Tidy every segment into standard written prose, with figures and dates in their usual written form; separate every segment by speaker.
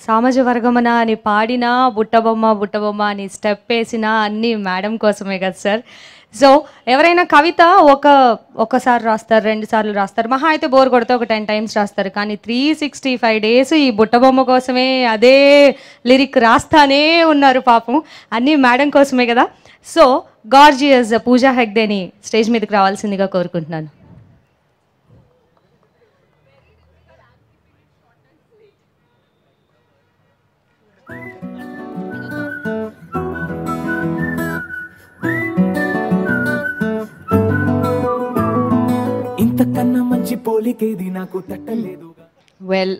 Speaker 1: సామాజ వర్గమన అని పాడినా, బుట్టబొమ్మ బుట్టబొమ్మ అని స్టెప్ ఏసినా అన్నీ మేడం కోసమే కదా సార్. సో ఎవరైనా కవిత ఒకసారి రాస్తారు, 2 సార్లు రాస్తారు, మహా అయితే బోర్ కొడితే ఒక 10 టైమ్స్ రాస్తారు. కానీ 365 డేస్ ఈ బుట్టబొమ్మ కోసమే అదే లిరిక్ రాస్తానే ఉన్నారు పాపం. అన్నీ మేడం కోసమే కదా. సో గార్జియస్ పూజా హెగ్డేని స్టేజ్ మీదకి రావాల్సిందిగా కోరుకుంటున్నాను.
Speaker 2: Well,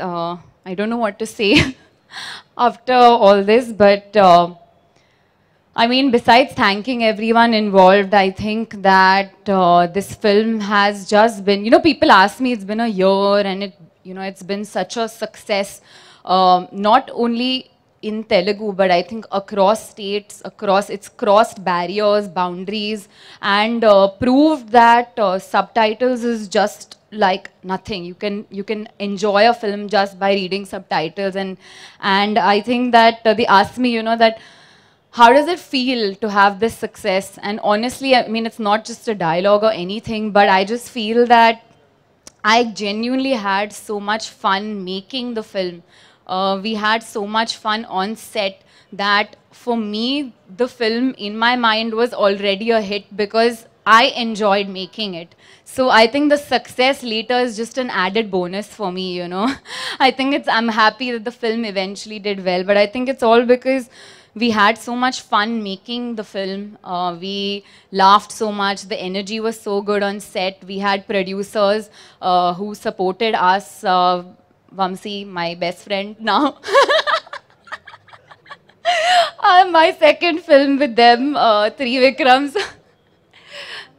Speaker 2: I don't know what to say after all this, but I mean, besides thanking everyone involved, I think that this film has just been, people ask me, it's been a year and it's been such a success, not only in Telugu, but I think across states, it's crossed barriers, boundaries, and proved that subtitles is just like nothing. You can enjoy a film just by reading subtitles, and I think that they asked me, that how does it feel to have this success? And honestly, I mean, it's not just a dialogue or anything, but I just feel that I genuinely had so much fun making the film. We had so much fun on set that for me, the film in my mind was already a hit because I enjoyed making it. So I think the success later is just an added bonus for me, I think I'm happy that the film eventually did well, but I think it's all because we had so much fun making the film. We laughed so much. The energy was so good on set. We had producers who supported us. Vamsi, my best friend now. My second film with them, Trivikrams.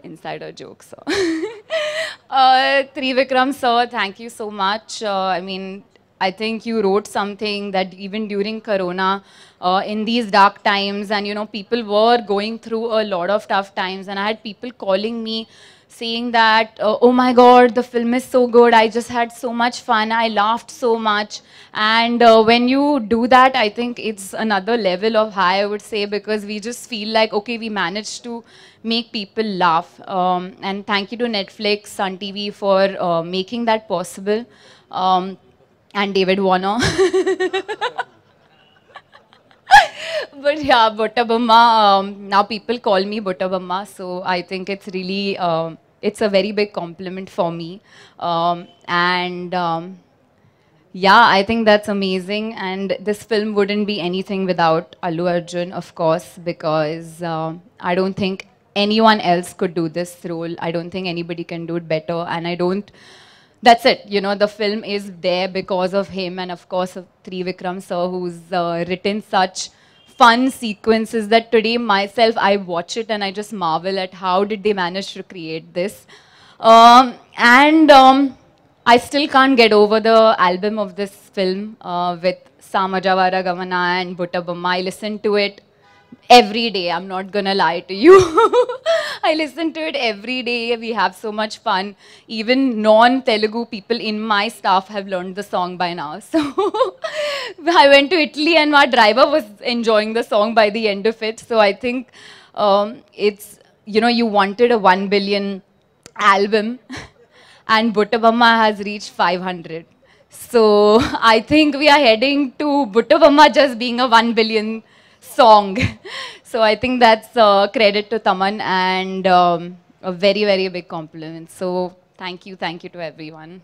Speaker 2: Insider jokes. Trivikram sir, thank you so much. I mean, I think you wrote something that even during Corona, in these dark times, and people were going through a lot of tough times, and I had people calling me saying that, oh my God, the film is so good. I just had so much fun. I laughed so much. And when you do that, I think it's another level of high, I would say, because we just feel like, okay, we managed to make people laugh. And thank you to Netflix, Sun TV for making that possible. And David Warner. But yeah, Buttabamma, now people call me Buttabamma, so I think it's really, it's a very big compliment for me. Yeah, I think that's amazing, and this film wouldn't be anything without Allu Arjun, of course, because I don't think anyone else could do this role. I don't think anybody can do it better, and that's it. The film is there because of him, and of course of Trivikram sir, who's written such fun sequences that today myself, I watch it and I just marvel at how did they manage to create this. I still can't get over the album of this film with Samajavara Gamana and Buttabamma. I listen to it every day. I'm not gonna lie to you. I listen to it every day. We have so much fun. Even non-Telugu people in my staff have learned the song by now. So I went to Italy and my driver was enjoying the song by the end of it. So I think it's, you wanted a 1 billion album and Buttabamma has reached 500. So I think we are heading to Buttabamma just being a 1 billion song. So I think that's credit to Taman and a very, very big compliment. So thank you to everyone.